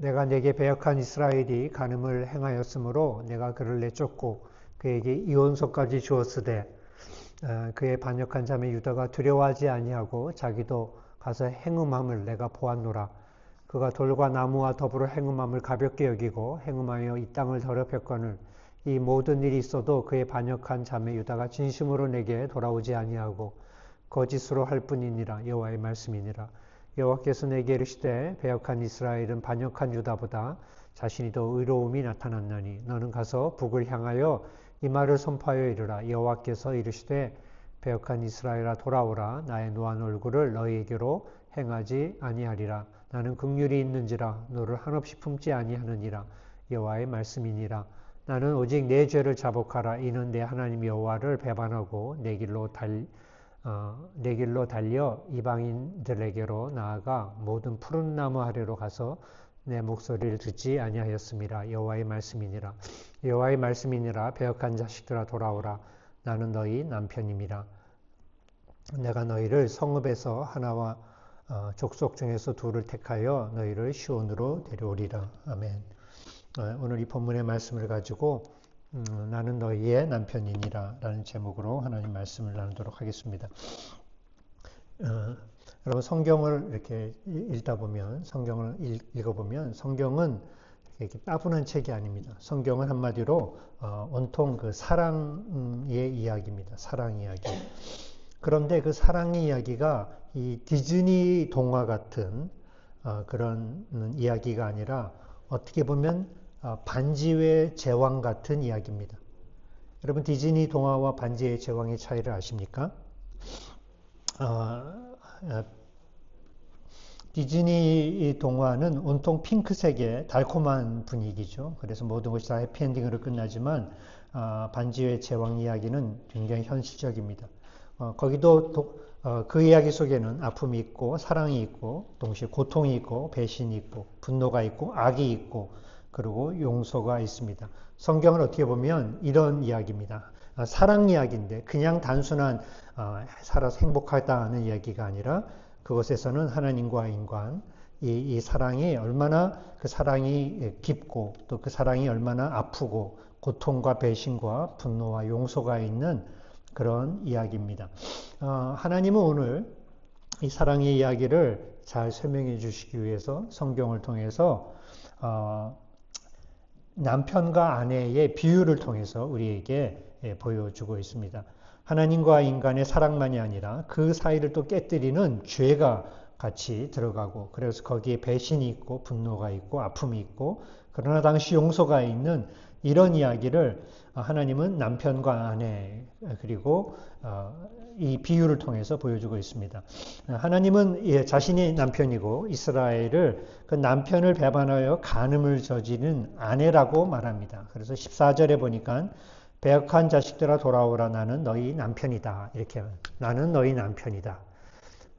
내가 내게 배역한 이스라엘이 간음을 행하였으므로 내가 그를 내쫓고 그에게 이혼서까지 주었으되 그의 반역한 자매 유다가 두려워하지 아니하고 자기도 가서 행음함을 내가 보았노라. 그가 돌과 나무와 더불어 행음함을 가볍게 여기고 행음하여 이 땅을 더럽혔거늘 이 모든 일이 있어도 그의 반역한 자매 유다가 진심으로 내게 돌아오지 아니하고 거짓으로 할 뿐이니라. 여호와의 말씀이니라. 여호와께서 내게 이르시되 배역한 이스라엘은 반역한 유다보다 자신이 더 의로움이 나타났나니 너는 가서 북을 향하여 이 말을 선포하여 이르라. 여호와께서 이르시되 배역한 이스라엘아 돌아오라. 나의 노한 얼굴을 너희에게로 행하지 아니하리라. 나는 긍휼이 있는지라 너를 한없이 품지 아니하느니라. 여호와의 말씀이니라. 나는 오직 내 죄를 자복하라. 이는 내 하나님 여호와를 배반하고 내 길로 달려 이방인들에게로 나아가 모든 푸른 나무 아래로 가서 내 목소리를 듣지 아니하였음이라. 여호와의 말씀이니라. 여호와의 말씀이니라. 배역한 자식들아 돌아오라. 나는 너희 남편임이라. 내가 너희를 성읍에서 하나와 족속 중에서 둘을 택하여 너희를 시온으로 데려오리라. 아멘. 오늘 이 본문의 말씀을 가지고 나는 너희의 남편이니라 라는 제목으로 하나님 말씀을 나누도록 하겠습니다. 여러분 성경을 이렇게 읽다 보면, 성경을 읽어보면 성경은 이렇게 따분한 책이 아닙니다. 성경은 한마디로 온통 그 사랑의 이야기입니다. 사랑 이야기. 그런데 그 사랑의 이야기가 이 디즈니 동화 같은 그런 이야기가 아니라 어떻게 보면 반지의 제왕 같은 이야기입니다. 여러분 디즈니 동화와 반지의 제왕의 차이를 아십니까? 디즈니 동화는 온통 핑크색의 달콤한 분위기죠. 그래서 모든 것이 다 해피엔딩으로 끝나지만 반지의 제왕 이야기는 굉장히 현실적입니다. 거기도 그 이야기 속에는 아픔이 있고 사랑이 있고 동시에 고통이 있고 배신이 있고 분노가 있고 악이 있고 그리고 용서가 있습니다. 성경을 어떻게 보면 이런 이야기입니다. 사랑 이야기인데 그냥 단순한 살아서 행복하다는 이야기가 아니라 그것에서는 하나님과 인간 이 사랑이 얼마나 그 사랑이 깊고 또 그 사랑이 얼마나 아프고 고통과 배신과 분노와 용서가 있는 그런 이야기입니다. 하나님은 오늘 이 사랑의 이야기를 잘 설명해 주시기 위해서 성경을 통해서 남편과 아내의 비유를 통해서 우리에게 보여주고 있습니다. 하나님과 인간의 사랑만이 아니라 그 사이를 또 깨뜨리는 죄가 같이 들어가고 그래서 거기에 배신이 있고 분노가 있고 아픔이 있고 그러나 당시 용서가 있는 이런 이야기를 하나님은 남편과 아내 그리고 이 비유를 통해서 보여주고 있습니다. 하나님은 자신이 남편이고 이스라엘을 그 남편을 배반하여 간음을 저지른 아내라고 말합니다. 그래서 14절에 보니까 배역한 자식들아 돌아오라. 나는 너희 남편이다. 이렇게 나는 너희 남편이다.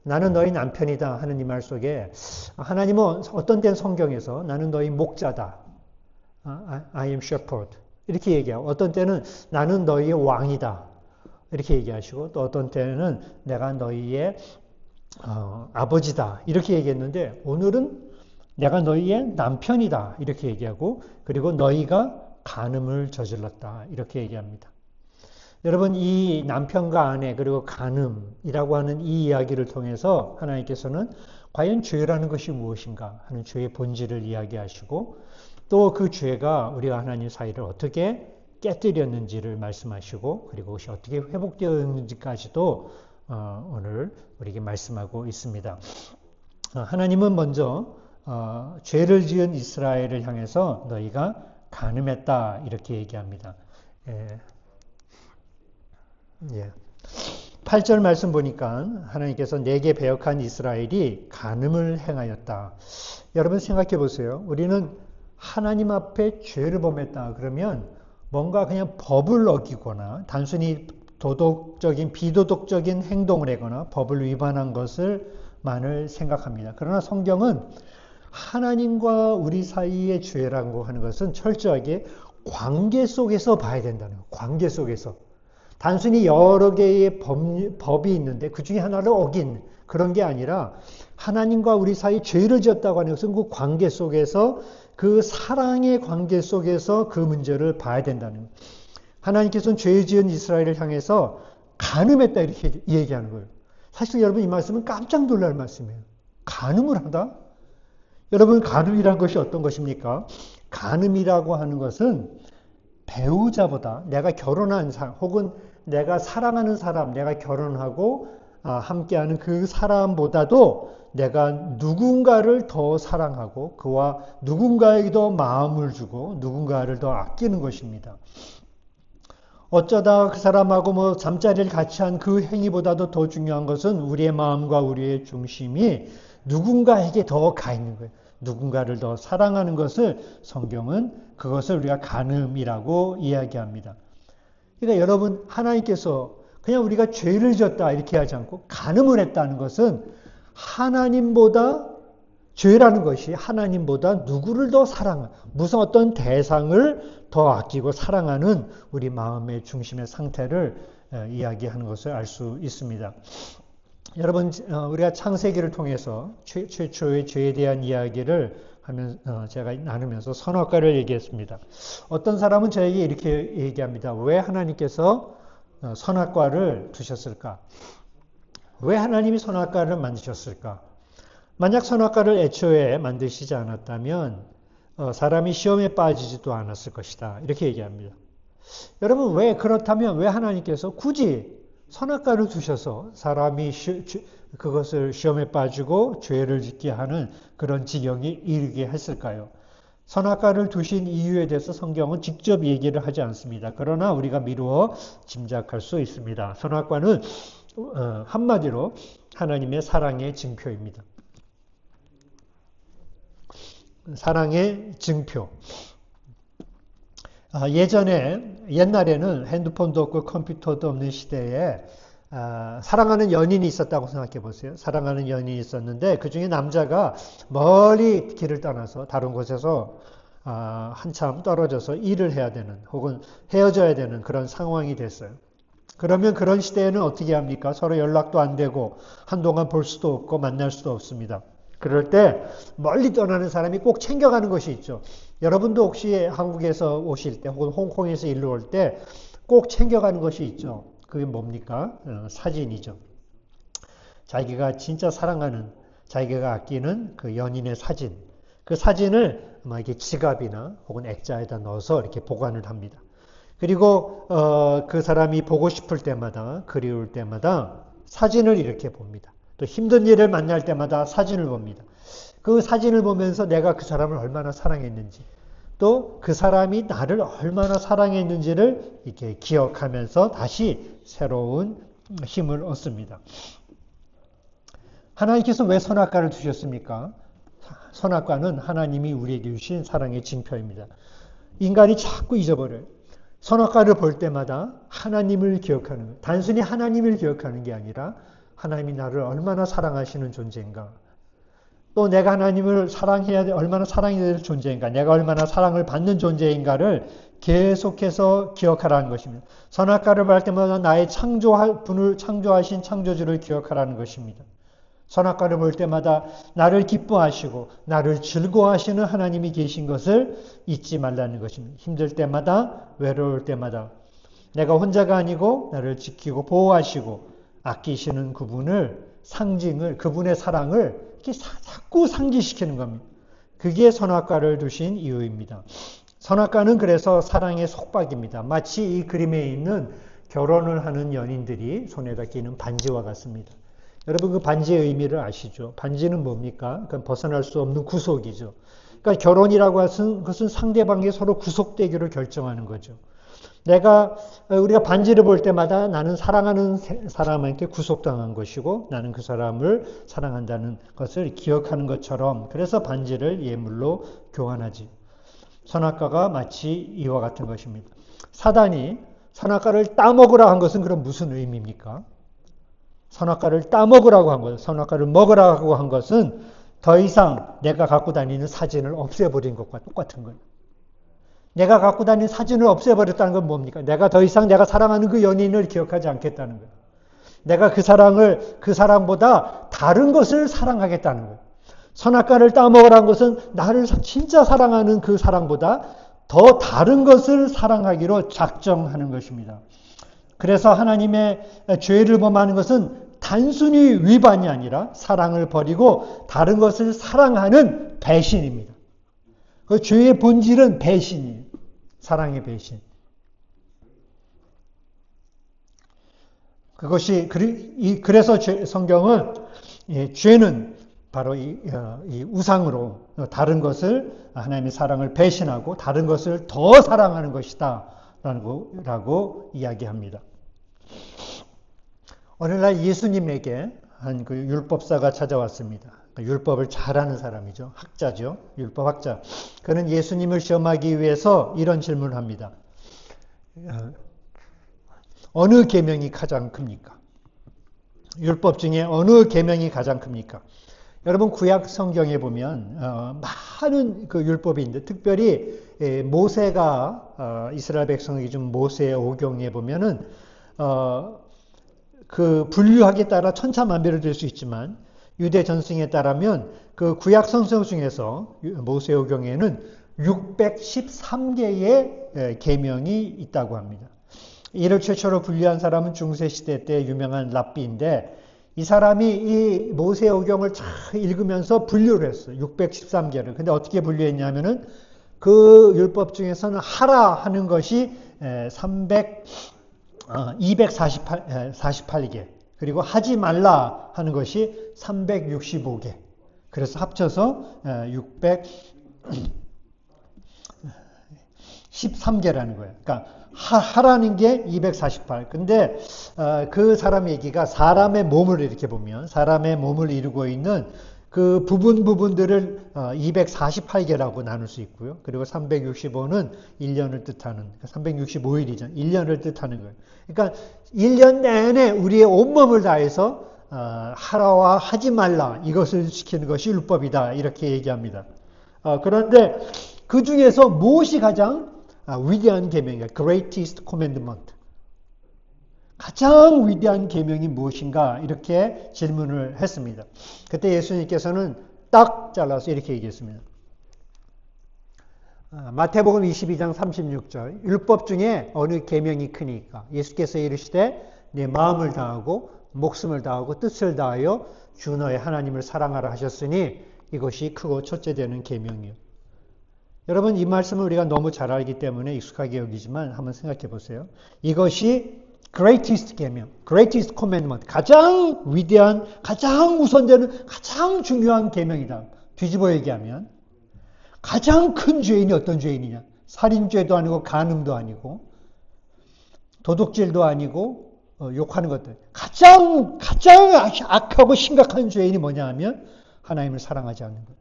나는 너희 남편이다 하는 이 말 속에 하나님은 어떤 때는 성경에서 나는 너희 목자다. I am shepherd. 이렇게 얘기하고 어떤 때는 나는 너희의 왕이다. 이렇게 얘기하시고 또 어떤 때는 내가 너희의 아버지다. 이렇게 얘기했는데 오늘은 내가 너희의 남편이다. 이렇게 얘기하고 그리고 너희가 간음을 저질렀다. 이렇게 얘기합니다. 여러분 이 남편과 아내 그리고 간음이라고 하는 이 이야기를 통해서 하나님께서는 과연 죄라는 것이 무엇인가 하는 죄의 본질을 이야기하시고 또 그 죄가 우리와 하나님 사이를 어떻게 깨뜨렸는지를 말씀하시고 그리고 그것이 어떻게 회복되었는지까지도 오늘 우리에게 말씀하고 있습니다. 하나님은 먼저 죄를 지은 이스라엘을 향해서 너희가 간음했다 이렇게 얘기합니다. 8절 말씀 보니까 하나님께서 내게 배역한 이스라엘이 간음을 행하였다. 여러분 생각해 보세요. 우리는 하나님 앞에 죄를 범했다 그러면 뭔가 그냥 법을 어기거나 단순히 도덕적인 비도덕적인 행동을 하거나 법을 위반한 것을만을 생각합니다. 그러나 성경은 하나님과 우리 사이의 죄라고 하는 것은 철저하게 관계 속에서 봐야 된다는 거예요. 관계 속에서. 단순히 여러 개의 법이 있는데 그 중에 하나를 어긴 그런 게 아니라 하나님과 우리 사이 죄를 지었다고 하는 것은 그 관계 속에서 그 사랑의 관계 속에서 그 문제를 봐야 된다는 거예요. 하나님께서는 죄 지은 이스라엘을 향해서 간음했다 이렇게 얘기하는 거예요. 사실 여러분 이 말씀은 깜짝 놀랄 말씀이에요. 간음을 하다? 여러분 간음이란 것이 어떤 것입니까? 간음이라고 하는 것은 배우자보다 내가 결혼한 사람 혹은 내가 사랑하는 사람, 내가 결혼하고 함께하는 그 사람보다도 내가 누군가를 더 사랑하고 그와 누군가에게 더 마음을 주고 누군가를 더 아끼는 것입니다. 어쩌다 그 사람하고 뭐 잠자리를 같이 한 그 행위보다도 더 중요한 것은 우리의 마음과 우리의 중심이 누군가에게 더 가 있는 거예요. 누군가를 더 사랑하는 것을 성경은 그것을 우리가 간음이라고 이야기합니다. 그러니까 여러분 하나님께서 그냥 우리가 죄를 지었다 이렇게 하지 않고 간음을 했다는 것은 하나님보다 죄라는 것이 하나님보다 누구를 더 사랑하는 무슨 어떤 대상을 더 아끼고 사랑하는 우리 마음의 중심의 상태를 이야기하는 것을 알 수 있습니다. 여러분 우리가 창세기를 통해서 최초의 죄에 대한 이야기를 하면 제가 나누면서 선악과를 얘기했습니다. 어떤 사람은 저에게 이렇게 얘기합니다. 왜 하나님께서 선악과를 두셨을까? 왜 하나님이 선악과를 만드셨을까? 만약 선악과를 애초에 만드시지 않았다면 사람이 시험에 빠지지도 않았을 것이다. 이렇게 얘기합니다. 여러분 왜 그렇다면 왜 하나님께서 굳이 선악과를 두셔서 사람이 그것을 시험에 빠지고 죄를 짓게 하는 그런 지경에 이르게 했을까요? 선악과를 두신 이유에 대해서 성경은 직접 얘기를 하지 않습니다. 그러나 우리가 미루어 짐작할 수 있습니다. 선악과는 한마디로 하나님의 사랑의 증표입니다. 사랑의 증표. 옛날에는 핸드폰도 없고 컴퓨터도 없는 시대에 사랑하는 연인이 있었다고 생각해 보세요. 사랑하는 연인이 있었는데 그 중에 남자가 멀리 길을 떠나서 다른 곳에서 한참 떨어져서 일을 해야 되는 혹은 헤어져야 되는 그런 상황이 됐어요. 그러면 그런 시대에는 어떻게 합니까? 서로 연락도 안 되고 한동안 볼 수도 없고 만날 수도 없습니다. 그럴 때 멀리 떠나는 사람이 꼭 챙겨가는 것이 있죠. 여러분도 혹시 한국에서 오실 때 혹은 홍콩에서 일로 올 때 꼭 챙겨가는 것이 있죠. 그게 뭡니까? 사진이죠. 자기가 진짜 사랑하는, 자기가 아끼는 그 연인의 사진. 그 사진을 이렇게 지갑이나 혹은 액자에다 넣어서 이렇게 보관을 합니다. 그리고 그 사람이 보고 싶을 때마다, 그리울 때마다 사진을 이렇게 봅니다. 또 힘든 일을 만날 때마다 사진을 봅니다. 그 사진을 보면서 내가 그 사람을 얼마나 사랑했는지, 또 그 사람이 나를 얼마나 사랑했는지를 이렇게 기억하면서 다시 새로운 힘을 얻습니다. 하나님께서 왜 선악과를 두셨습니까? 선악과는 하나님이 우리에게 주신 사랑의 징표입니다. 인간이 자꾸 잊어버려요. 선악과를 볼 때마다 하나님을 기억하는 거예요. 단순히 하나님을 기억하는 게 아니라 하나님이 나를 얼마나 사랑하시는 존재인가. 또 내가 하나님을 사랑해야 돼, 얼마나 사랑해야 될 존재인가. 내가 얼마나 사랑을 받는 존재인가를 계속해서 기억하라는 것입니다. 선악과를 볼 때마다 나의 분을 창조하신 창조주를 기억하라는 것입니다. 선악과를 볼 때마다 나를 기뻐하시고 나를 즐거워하시는 하나님이 계신 것을 잊지 말라는 것입니다. 힘들 때마다, 외로울 때마다 내가 혼자가 아니고 나를 지키고 보호하시고 아끼시는 그분의 사랑을 이렇게 자꾸 상기시키는 겁니다. 그게 선악과를 두신 이유입니다. 선악과는 그래서 사랑의 속박입니다. 마치 이 그림에 있는 결혼을 하는 연인들이 손에다 끼는 반지와 같습니다. 여러분 그 반지의 의미를 아시죠? 반지는 뭡니까? 그건 벗어날 수 없는 구속이죠. 그러니까 결혼이라고 하는 것은 상대방이 서로 구속되기를 결정하는 거죠. 우리가 반지를 볼 때마다 나는 사랑하는 사람한테 구속당한 것이고 나는 그 사람을 사랑한다는 것을 기억하는 것처럼 그래서 반지를 예물로 교환하지. 선악과가 마치 이와 같은 것입니다. 사단이 선악과를 따먹으라 한 것은 그럼 무슨 의미입니까? 선악과를 따먹으라고 한 것, 선악과를 먹으라고 한 것은 더 이상 내가 갖고 다니는 사진을 없애버린 것과 똑같은 거예요. 내가 갖고 다니는 사진을 없애버렸다는 건 뭡니까? 내가 더 이상 내가 사랑하는 그 연인을 기억하지 않겠다는 거예요. 내가 그 사람보다 다른 것을 사랑하겠다는 거예요. 선악과를 따먹으라는 것은 나를 진짜 사랑하는 그 사랑보다 더 다른 것을 사랑하기로 작정하는 것입니다. 그래서 하나님의 죄를 범하는 것은 단순히 위반이 아니라 사랑을 버리고 다른 것을 사랑하는 배신입니다. 그 죄의 본질은 배신이에요. 사랑의 배신. 그래서 성경은 죄는 바로 이 우상으로 다른 것을 하나님의 사랑을 배신하고 다른 것을 더 사랑하는 것이다 라고 이야기합니다. 오늘날 예수님에게 한 그 율법사가 찾아왔습니다. 율법을 잘 아는 사람이죠. 학자죠. 율법학자. 그는 예수님을 시험하기 위해서 이런 질문을 합니다. 어느 계명이 가장 큽니까? 율법 중에 어느 계명이 가장 큽니까? 여러분 구약 성경에 보면 많은 그 율법이 있는데 특별히 모세가 이스라엘 백성에게 준 모세의 오경에 보면은 그 분류학에 따라 천차만별이 될 수 있지만 유대 전승에 따르면 그 구약 성경 중에서 모세의 오경에는 613개의 계명이 있다고 합니다. 이를 최초로 분류한 사람은 중세시대 때 유명한 랍비인데 이 사람이 이 모세의 오경을 잘 읽으면서 분류를 했어요. 613개를. 근데 어떻게 분류했냐면은 그 율법 중에서는 하라 하는 것이 248개. 그리고 하지 말라 하는 것이 365개. 그래서 합쳐서 613개라는 거예요. 그러니까 하라는 게 248. 근데 그 사람 얘기가 사람의 몸을 이렇게 보면 사람의 몸을 이루고 있는 그 부분들을 248개라고 나눌 수 있고요. 그리고 365는 1년을 뜻하는 365일이죠. 1년을 뜻하는 거예요. 그러니까 1년 내내 우리의 온몸을 다해서 하라와 하지 말라 이것을 지키는 것이 율법이다 이렇게 얘기합니다. 그런데 그 중에서 무엇이 가장 위대한 계명이야? Greatest Commandment. 가장 위대한 계명이 무엇인가? 이렇게 질문을 했습니다. 그때 예수님께서는 딱 잘라서 이렇게 얘기했습니다. 마태복음 22장 36절 율법 중에 어느 계명이 크니까? 예수께서 이르시되 내 마음을 다하고 목숨을 다하고 뜻을 다하여 주 너의 하나님을 사랑하라 하셨으니 이것이 크고 첫째 되는 계명이요. 여러분 이 말씀을 우리가 너무 잘 알기 때문에 익숙하게 여기지만 한번 생각해 보세요. 이것이 greatest 계명, greatest commandment, 가장 위대한, 가장 우선되는, 가장 중요한 계명이다. 뒤집어 얘기하면 가장 큰 죄인이 어떤 죄인이냐? 살인죄도 아니고 간음도 아니고 도둑질도 아니고 욕하는 것들. 가장 악하고 심각한 죄인이 뭐냐 하면 하나님을 사랑하지 않는 거예요.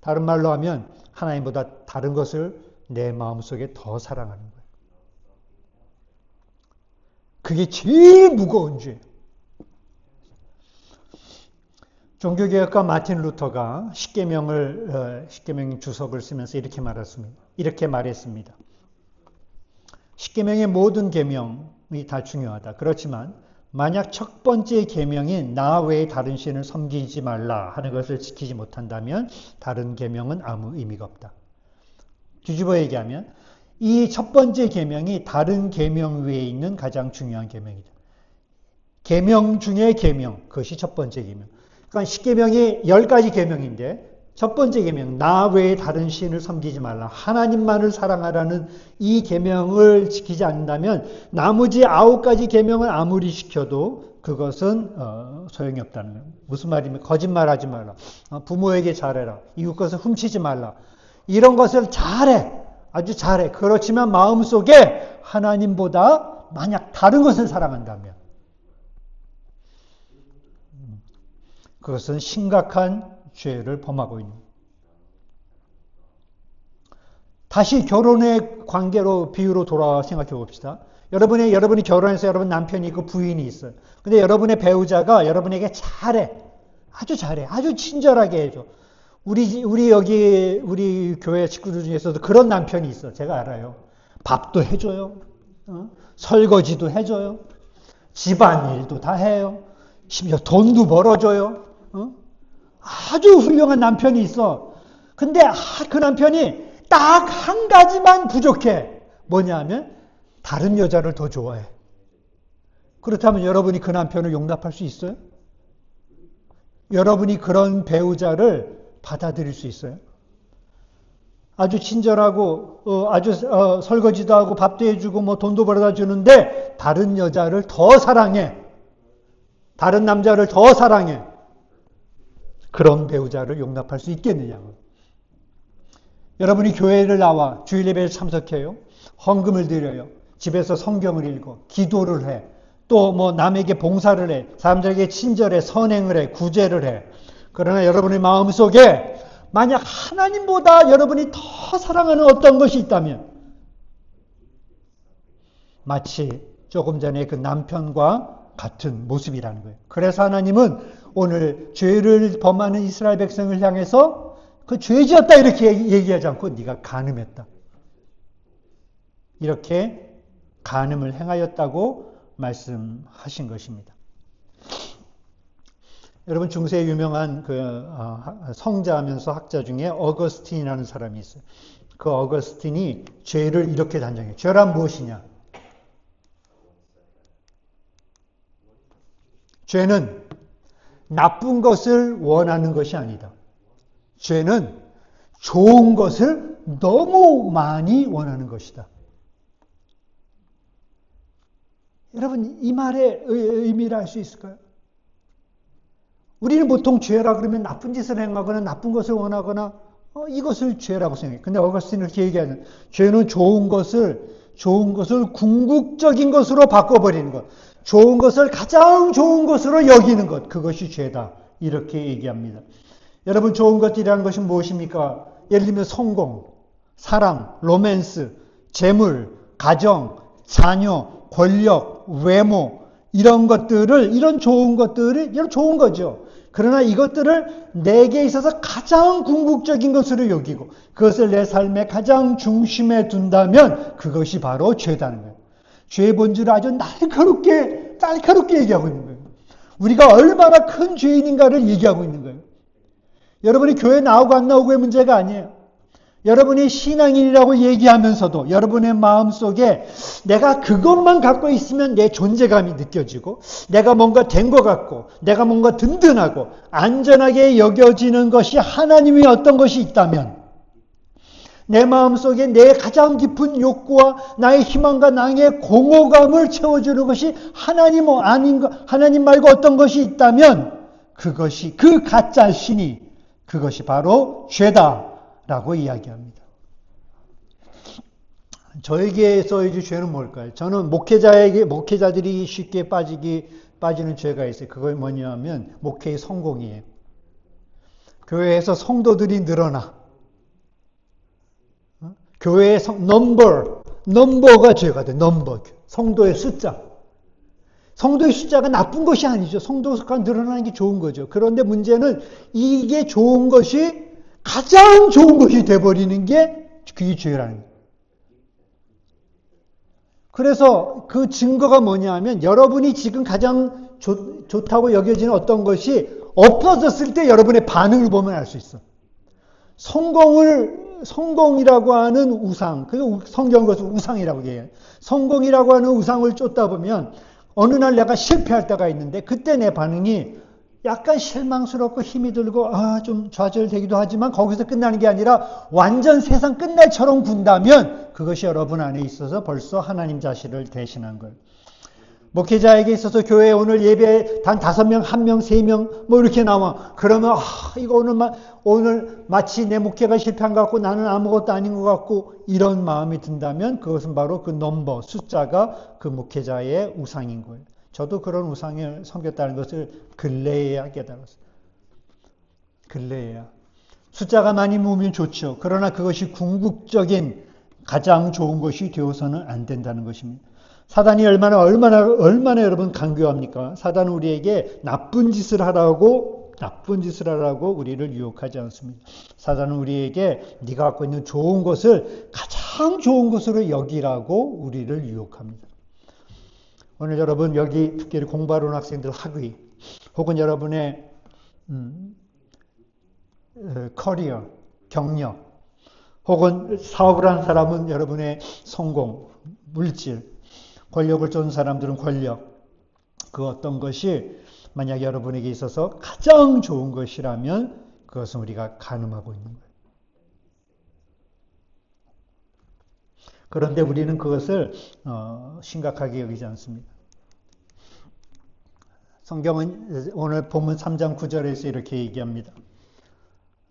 다른 말로 하면 하나님보다 다른 것을 내 마음속에 더 사랑하는 거예요. 그게 제일 무거운 죄예요. 종교개혁가 마틴 루터가 십계명 주석을 쓰면서 이렇게 말했습니다. 십계명의 모든 계명이 다 중요하다. 그렇지만 만약 첫 번째 계명인 나 외에 다른 신을 섬기지 말라 하는 것을 지키지 못한다면 다른 계명은 아무 의미가 없다. 뒤집어 얘기하면 이 첫 번째 계명이 다른 계명 외에 있는 가장 중요한 계명이다. 계명 중에 계명, 그것이 첫 번째 계명. 그러니까 십계명이 10가지 계명인데 첫 번째 계명, 나 외에 다른 신을 섬기지 말라. 하나님만을 사랑하라는 이 계명을 지키지 않는다면 나머지 9가지 계명을 아무리 지켜도 그것은 소용이 없다는 거예요. 무슨 말이면 거짓말하지 말라. 부모에게 잘해라. 이웃 것을 훔치지 말라. 이런 것을 잘해. 아주 잘해. 그렇지만 마음속에 하나님보다 만약 다른 것을 사랑한다면 그것은 심각한 죄를 범하고 있는. 다시 결혼의 관계로 비유로 돌아와 생각해 봅시다. 여러분이 결혼해서 여러분 남편이 있고 부인이 있어요. 근데 여러분의 배우자가 여러분에게 잘해. 아주 잘해. 아주 친절하게 해줘. 우리 교회 친구들 중에서도 그런 남편이 있어. 제가 알아요. 밥도 해줘요. 설거지도 해줘요. 집안일도 다 해요. 심지어 돈도 벌어줘요. 아주 훌륭한 남편이 있어. 근데 그 남편이 딱 한 가지만 부족해. 뭐냐면 다른 여자를 더 좋아해. 그렇다면 여러분이 그 남편을 용납할 수 있어요? 여러분이 그런 배우자를 받아들일 수 있어요? 아주 친절하고 아주 설거지도 하고 밥도 해주고 뭐 돈도 벌어다 주는데 다른 여자를 더 사랑해. 다른 남자를 더 사랑해. 그런 배우자를 용납할 수 있겠느냐고. 여러분이 교회를 나와 주일 예배에 참석해요. 헌금을 드려요. 집에서 성경을 읽고 기도를 해. 또 뭐 남에게 봉사를 해. 사람들에게 친절해. 선행을 해. 구제를 해. 그러나 여러분의 마음속에 만약 하나님보다 여러분이 더 사랑하는 어떤 것이 있다면 마치 조금 전에 그 남편과 같은 모습이라는 거예요. 그래서 하나님은 오늘 죄를 범하는 이스라엘 백성을 향해서 그 죄지었다 이렇게 얘기하지 않고 네가 간음했다. 이렇게 간음을 행하였다고 말씀하신 것입니다. 여러분 중세에 유명한 그 성자하면서 학자 중에 어거스틴이라는 사람이 있어요. 그 어거스틴이 죄를 이렇게 단정해요. 죄란 무엇이냐? 죄는 나쁜 것을 원하는 것이 아니다. 죄는 좋은 것을 너무 많이 원하는 것이다. 여러분 이 말의 의미를 알 수 있을까요? 우리는 보통 죄라 그러면 나쁜 짓을 행하거나 나쁜 것을 원하거나 이것을 죄라고 생각해요. 근데 어거스틴은 이렇게 얘기하는 죄는 좋은 것을 궁극적인 것으로 바꿔버리는 것. 좋은 것을 가장 좋은 것으로 여기는 것. 그것이 죄다. 이렇게 얘기합니다. 여러분 좋은 것들이라는 것은 무엇입니까? 예를 들면 성공, 사랑, 로맨스, 재물, 가정, 자녀, 권력, 외모 이런 것들을 이런 좋은 거죠. 그러나 이것들을 내게 있어서 가장 궁극적인 것으로 여기고 그것을 내 삶의 가장 중심에 둔다면 그것이 바로 죄다는 거예요. 죄의 본질을 아주 날카롭게 얘기하고 있는 거예요. 우리가 얼마나 큰 죄인인가를 얘기하고 있는 거예요. 여러분이 교회 나오고 안 나오고의 문제가 아니에요. 여러분이 신앙인이라고 얘기하면서도 여러분의 마음속에 내가 그것만 갖고 있으면 내 존재감이 느껴지고 내가 뭔가 된 것 같고 내가 뭔가 든든하고 안전하게 여겨지는 것이 하나님의 어떤 것이 있다면 내 마음속에 내 가장 깊은 욕구와 나의 희망과 나의 공허감을 채워주는 것이 하나님 말고 어떤 것이 있다면 그것이 그 가짜 신이 그것이 바로 죄다라고 이야기합니다. 저에게 써야지 죄는 뭘까요? 저는 목회자들이 쉽게 빠지는 죄가 있어요. 그걸 뭐냐면 목회의 성공이에요. 교회에서 성도들이 늘어나. 교회의 넘버가 죄가 돼. 넘버. 성도의 숫자. 성도의 숫자가 나쁜 것이 아니죠. 성도가 늘어나는 게 좋은 거죠. 그런데 문제는 이게 좋은 것이 가장 좋은 것이 돼버리는 게 그게 죄라는 거예요. 그래서 그 증거가 뭐냐 하면 여러분이 지금 가장 좋다고 여겨지는 어떤 것이 엎어졌을 때 여러분의 반응을 보면 알 수 있어. 성공이라고 하는 우상, 그 성경 것을 우상이라고 얘기해요. 성공이라고 하는 우상을 쫓다 보면 어느 날 내가 실패할 때가 있는데 그때 내 반응이 약간 실망스럽고 힘이 들고 좀 좌절되기도 하지만 거기서 끝나는 게 아니라 완전 세상 끝날처럼 군다면 그것이 여러분 안에 있어서 벌써 하나님 자신을 대신한 거예요. 목회자에게 있어서 교회에 오늘 예배에 단 5명, 1명, 3명 뭐 이렇게 나와. 그러면 이거 오늘 마치 내 목회가 실패한 것 같고 나는 아무것도 아닌 것 같고 이런 마음이 든다면 그것은 바로 그 넘버, 숫자가 그 목회자의 우상인 거예요. 저도 그런 우상을 섬겼다는 것을 근래에야 깨달았어요. 근래에야. 숫자가 많이 모으면 좋죠. 그러나 그것이 궁극적인 가장 좋은 것이 되어서는 안 된다는 것입니다. 사단이 얼마나 여러분 강교합니까? 사단은 우리에게 나쁜 짓을 하라고 우리를 유혹하지 않습니다. 사단은 우리에게 네가 갖고 있는 좋은 것을 가장 좋은 것으로 여기라고 우리를 유혹합니다. 오늘 여러분 여기 특별히 공부하러 온 학생들 학위 혹은 여러분의 커리어, 경력 혹은 사업을 하는 사람은 여러분의 성공, 물질, 권력을 쫓는 사람들은 권력, 그 어떤 것이 만약 여러분에게 있어서 가장 좋은 것이라면 그것은 우리가 간음하고 있는 거예요. 그런데 우리는 그것을 심각하게 여기지 않습니다. 성경은 오늘 본문 3장 9절에서 이렇게 얘기합니다.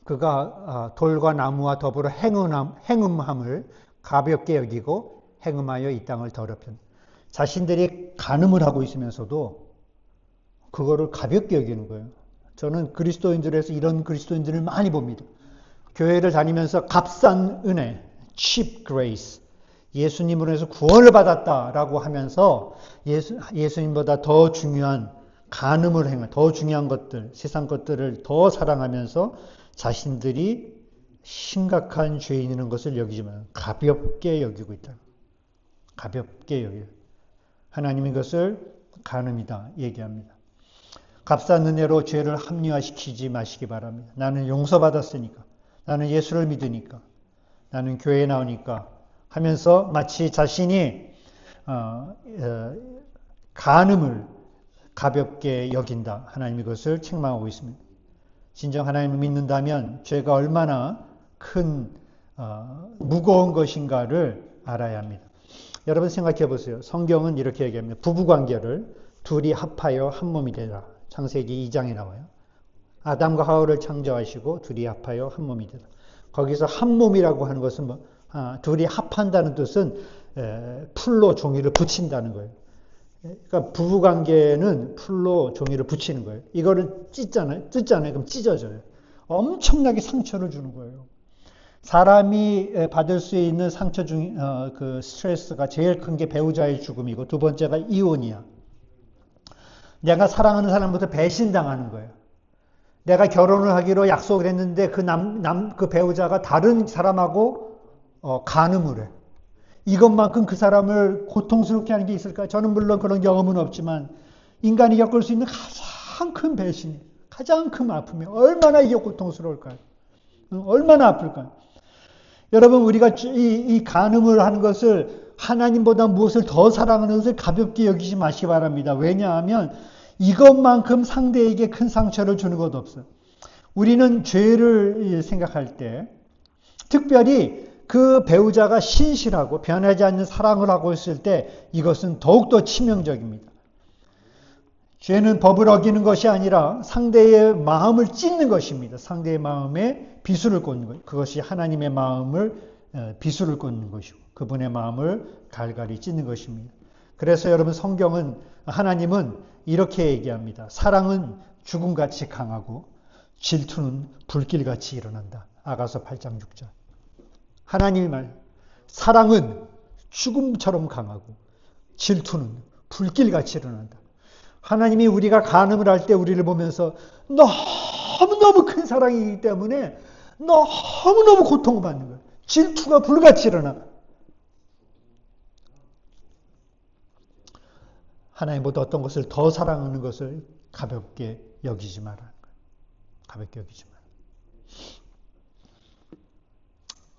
그가 돌과 나무와 더불어 행음함을 가볍게 여기고 행음하여 이 땅을 더럽힌. 자신들이 간음을 하고 있으면서도 그거를 가볍게 여기는 거예요. 저는 그리스도인들에서 이런 그리스도인들을 많이 봅니다. 교회를 다니면서 값싼 은혜, cheap grace, 예수님으로 해서 구원을 받았다라고 하면서 예수님보다 더 중요한 간음을 행한, 더 중요한 것들, 세상 것들을 더 사랑하면서 자신들이 심각한 죄인이라는 것을 여기지만 가볍게 여기고 있다. 가볍게 여기고. 하나님이 이것을 간음이다 얘기합니다. 값싼 은혜로 죄를 합리화시키지 마시기 바랍니다. 나는 용서받았으니까, 나는 예수를 믿으니까, 나는 교회에 나오니까 하면서 마치 자신이 간음을 가볍게 여긴다. 하나님이 그것을 책망하고 있습니다. 진정 하나님을 믿는다면 죄가 얼마나 큰 무거운 것인가를 알아야 합니다. 여러분 생각해 보세요. 성경은 이렇게 얘기합니다. 부부관계를 둘이 합하여 한 몸이 되라. 창세기 2장에 나와요. 아담과 하와를 창조하시고 둘이 합하여 한 몸이 되라. 거기서 한 몸이라고 하는 것은 둘이 합한다는 뜻은 풀로 종이를 붙인다는 거예요. 그러니까 부부관계는 풀로 종이를 붙이는 거예요. 이거를 찢잖아요. 그럼 찢어져요. 엄청나게 상처를 주는 거예요. 사람이 받을 수 있는 상처 중, 그 스트레스가 제일 큰 게 배우자의 죽음이고 두 번째가 이혼이야. 내가 사랑하는 사람부터 배신당하는 거예요. 내가 결혼을 하기로 약속을 했는데 그 배우자가 다른 사람하고 간음을 해. 이것만큼 그 사람을 고통스럽게 하는 게 있을까요? 저는 물론 그런 경험은 없지만 인간이 겪을 수 있는 가장 큰 배신이, 가장 큰 아픔이 얼마나 이게 고통스러울까요? 얼마나 아플까요? 여러분 우리가 이 간음을 하는 것을 하나님보다 무엇을 더 사랑하는 것을 가볍게 여기지 마시기 바랍니다. 왜냐하면 이것만큼 상대에게 큰 상처를 주는 것 없어요. 우리는 죄를 생각할 때 특별히 그 배우자가 신실하고 변하지 않는 사랑을 하고 있을 때 이것은 더욱더 치명적입니다. 죄는 법을 어기는 것이 아니라 상대의 마음을 찢는 것입니다. 상대의 마음에 비수를 꽂는 것. 그것이 하나님의 마음을 비수를 꽂는 것이고 그분의 마음을 갈갈이 찢는 것입니다. 그래서 여러분 성경은 하나님은 이렇게 얘기합니다. 사랑은 죽음같이 강하고 질투는 불길같이 일어난다. 아가서 8장 6절. 하나님의 말, 사랑은 죽음처럼 강하고 질투는 불길같이 일어난다. 하나님이 우리가 간음을 할 때 우리를 보면서 너무너무 큰 사랑이기 때문에 너무너무 고통을 받는 거예요. 질투가 불같이 일어나. 하나님보다 어떤 것을 더 사랑하는 것을 가볍게 여기지 말라는 거예요. 가볍게 여기지 마라.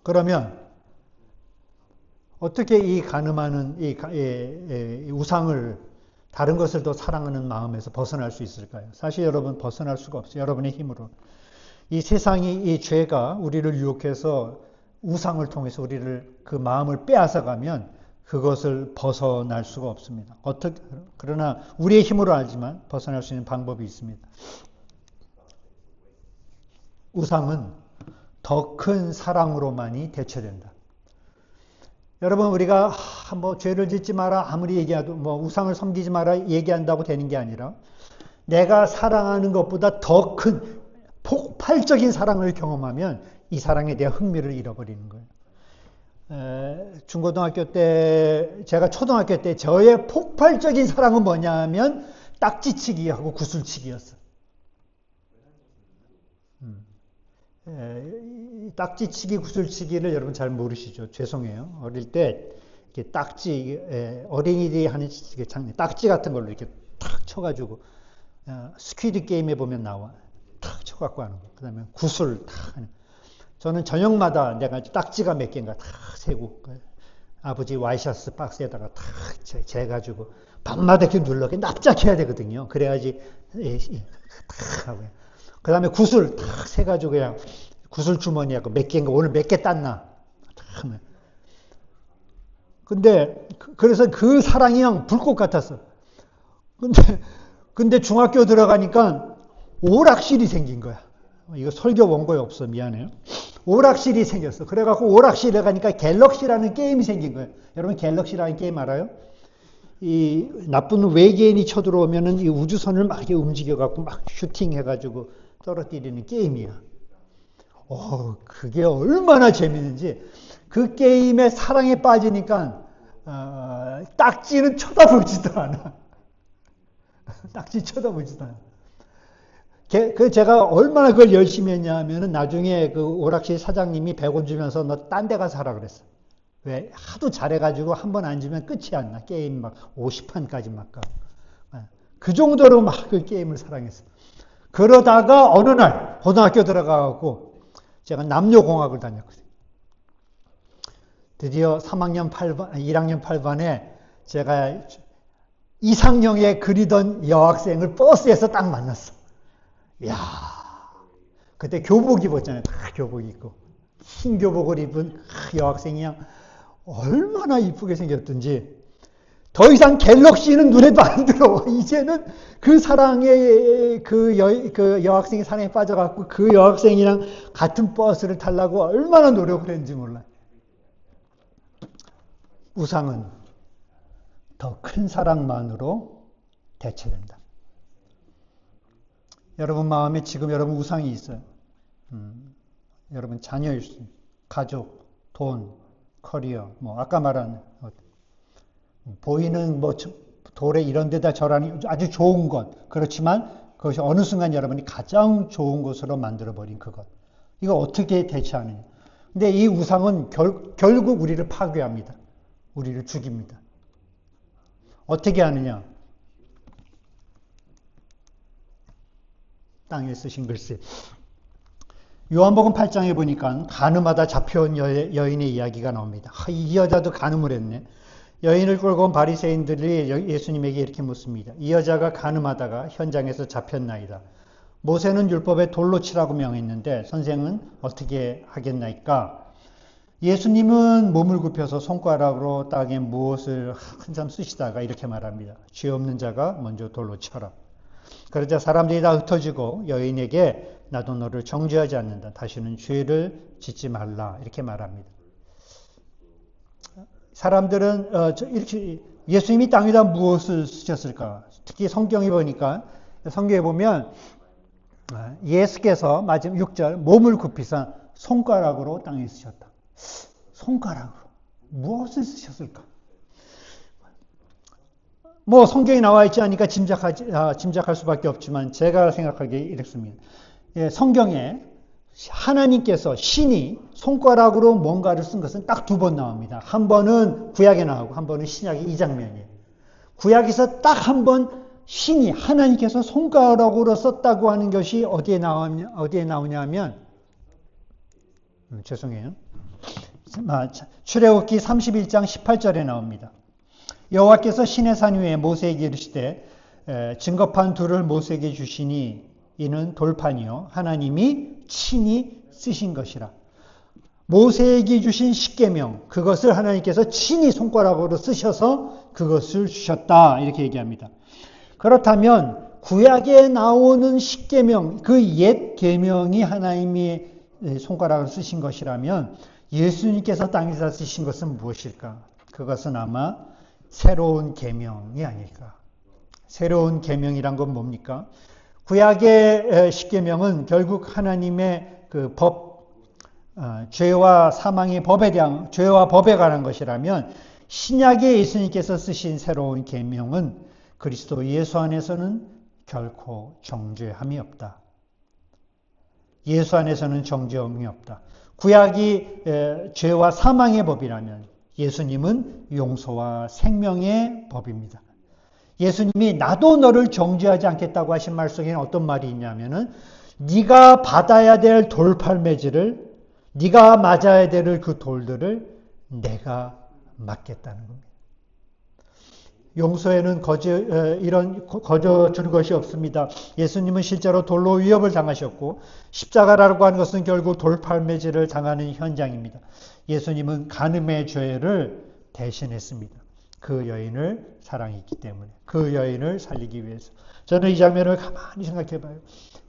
그러면 어떻게 이 간음하는 이 우상을 다른 것을 더 사랑하는 마음에서 벗어날 수 있을까요? 사실 여러분 벗어날 수가 없어요. 여러분의 힘으로. 이 세상이 이 죄가 우리를 유혹해서 우상을 통해서 우리를 그 마음을 빼앗아가면 그것을 벗어날 수가 없습니다. 그러나 우리의 힘으로 알지만 벗어날 수 있는 방법이 있습니다. 우상은 더 큰 사랑으로만이 대처된다. 여러분 우리가 죄를 짓지 마라 아무리 얘기해도 우상을 섬기지 마라 얘기한다고 되는 게 아니라 내가 사랑하는 것보다 더 큰 폭발적인 사랑을 경험하면 이 사랑에 대한 흥미를 잃어버리는 거예요. 중고등학교 때 제가 초등학교 때 저의 폭발적인 사랑은 뭐냐면 딱지치기하고 구슬치기였어요. 딱지치기, 구슬치기를 여러분 잘 모르시죠? 죄송해요. 어릴 때 이렇게 딱지, 어린이들이 하는 장면, 딱지 같은 걸로 이렇게 탁 쳐가지고, 스퀴드 게임에 보면 나와. 탁 쳐갖고 하는 거. 그 다음에 구슬 탁 하는. 저는 저녁마다 내가 딱지가 몇 개인가 탁 세고, 아버지 와이셔츠 박스에다가 탁 재가지고, 밤마다 이렇게 눌러, 납작해야 되거든요. 그래야지, 탁 하고요. 그 다음에 구슬 탁 세가지고 그냥 구슬 주머니하고 몇 개인가, 오늘 몇 개 땄나. 탁 하면. 그래서 그 사랑이 형 불꽃 같았어. 근데 중학교 들어가니까 오락실이 생긴 거야. 이거 설교 원고에 없어. 미안해요. 오락실이 생겼어. 그래갖고 오락실에 가니까 갤럭시라는 게임이 생긴 거예요. 여러분 갤럭시라는 게임 알아요? 이 나쁜 외계인이 쳐들어오면은 이 우주선을 막 이렇게 움직여갖고 막 슈팅해가지고 떨어뜨리는 게임이야. 그게 얼마나 재밌는지. 그 게임에 사랑에 빠지니까 딱지는 쳐다보지도 않아. 딱지 쳐다보지도 않아. 제가 얼마나 그걸 열심히 했냐 하면은 나중에 그 오락실 사장님이 100원 주면서 너 딴 데 가서 하라 그랬어. 왜? 하도 잘해가지고 한 번 앉으면 끝이 안 나. 게임 막 50판까지 막 가. 그 정도로 막 그 게임을 사랑했어. 그러다가 어느 날 고등학교 들어가갖고 제가 남녀공학을 다녔거든요. 드디어 1학년 8반에 제가 이상형에 그리던 여학생을 버스에서 딱 만났어. 이야, 그때 교복 입었잖아요. 다 교복 입고. 흰 교복을 입은 여학생이 얼마나 이쁘게 생겼든지 더 이상 갤럭시는 눈에도 안 들어와. 이제는 그 사랑에 그 여학생이 사랑에 빠져갖고 그 여학생이랑 같은 버스를 타려고 얼마나 노력을 했는지 몰라. 우상은 더 큰 사랑만으로 대체된다. 여러분 마음에 지금 여러분 우상이 있어요. 여러분 자녀일 수, 가족, 돈, 커리어, 아까 말한 보이는 돌에 이런 데다 절하는 아주 좋은 것. 그렇지만 그것이 어느 순간 여러분이 가장 좋은 것으로 만들어버린 그것. 이거 어떻게 대체하느냐. 근데 이 우상은 결국 우리를 파괴합니다. 우리를 죽입니다. 어떻게 하느냐. 땅에 쓰신 글씨. 요한복음 8장에 보니까 간음하다 잡혀온 여인의 이야기가 나옵니다. 이 여자도 간음을 했네. 여인을 끌고 온 바리새인들이 예수님에게 이렇게 묻습니다. 이 여자가 간음하다가 현장에서 잡혔나이다. 모세는 율법에 돌로 치라고 명했는데 선생은 어떻게 하겠나이까? 예수님은 몸을 굽혀서 손가락으로 땅에 무엇을 한참 쓰시다가 이렇게 말합니다. 죄 없는 자가 먼저 돌로 쳐라. 그러자 사람들이 다 흩어지고 여인에게 나도 너를 정죄하지 않는다. 다시는 죄를 짓지 말라. 이렇게 말합니다. 사람들은 이렇게 예수님이 땅에다 무엇을 쓰셨을까? 특히 성경에 보니까 성경에 보면 예수께서 마지막 6절 몸을 굽히사 손가락으로 땅에 쓰셨다. 손가락으로 무엇을 쓰셨을까? 성경에 나와 있지 않으니까 짐작할 수밖에 없지만 제가 생각하기에 이렇습니다. 성경에 하나님께서 신이 손가락으로 뭔가를 쓴 것은 딱 2번 나옵니다. 한 번은 구약에 나오고 한 번은 신약의 이 장면이에요. 구약에서 딱 한 번 신이 하나님께서 손가락으로 썼다고 하는 것이 어디에 나오냐면 죄송해요. 출애굽기 31장 18절에 나옵니다. 여호와께서 시내산 위에 모세에게 이르시되 증거판 2를 모세에게 주시니 이는 돌판이요 하나님이 친히 쓰신 것이라. 모세에게 주신 십계명 그것을 하나님께서 친히 손가락으로 쓰셔서 그것을 주셨다 이렇게 얘기합니다. 그렇다면 구약에 나오는 십계명 그 옛 계명이 하나님이 손가락으로 쓰신 것이라면 예수님께서 땅에서 쓰신 것은 무엇일까? 그것은 아마 새로운 계명이 아닐까. 새로운 계명이란 건 뭡니까? 구약의 십계명은 결국 하나님의 그 법, 죄와 사망의 법에 대한 죄와 법에 관한 것이라면 신약의 예수님께서 쓰신 새로운 계명은 그리스도 예수 안에서는 결코 정죄함이 없다. 예수 안에서는 정죄함이 없다. 구약이 죄와 사망의 법이라면 예수님은 용서와 생명의 법입니다. 예수님이 나도 너를 정죄하지 않겠다고 하신 말 속에는 어떤 말이 있냐면은 네가 받아야 될 돌팔매질을, 네가 맞아야 될 그 돌들을 내가 맞겠다는 겁니다. 용서에는 거저 주는 것이 없습니다. 예수님은 실제로 돌로 위협을 당하셨고 십자가라고 하는 것은 결국 돌팔매질을 당하는 현장입니다. 예수님은 간음의 죄를 대신했습니다. 그 여인을 사랑했기 때문에, 그 여인을 살리기 위해서. 저는 이 장면을 가만히 생각해 봐요.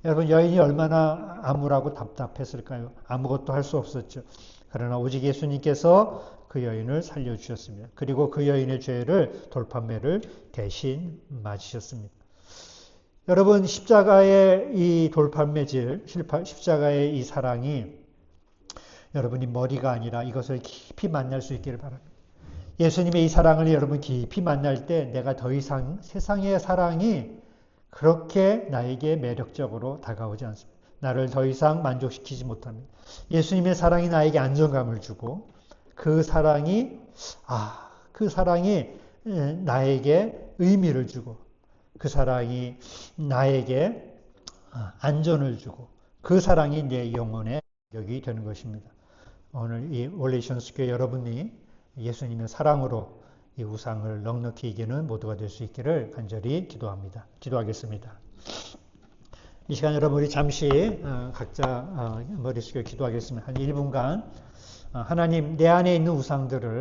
여러분, 여인이 얼마나 암울하고 답답했을까요? 아무것도 할 수 없었죠. 그러나 오직 예수님께서 그 여인을 살려주셨습니다. 그리고 그 여인의 죄를, 돌판매를 대신 맞으셨습니다. 여러분, 십자가의 이 돌판매질, 십자가의 이 사랑이 여러분이 머리가 아니라 이것을 깊이 만날 수 있기를 바랍니다. 예수님의 이 사랑을 여러분 깊이 만날 때 내가 더 이상 세상의 사랑이 그렇게 나에게 매력적으로 다가오지 않습니다. 나를 더 이상 만족시키지 못합니다. 예수님의 사랑이 나에게 안정감을 주고 그 사랑이 나에게 의미를 주고 그 사랑이 나에게 안전을 주고 그 사랑이 내 영혼의 력이 되는 것입니다. 오늘 이 올레이션스 교회 여러분이 예수님의 사랑으로 이 우상을 넉넉히 이기는 모두가 될 수 있기를 간절히 기도합니다. 기도하겠습니다. 이 시간 여러분 우리 잠시 각자 머릿속에 기도하겠습니다. 한 1분간 하나님 내 안에 있는 우상들을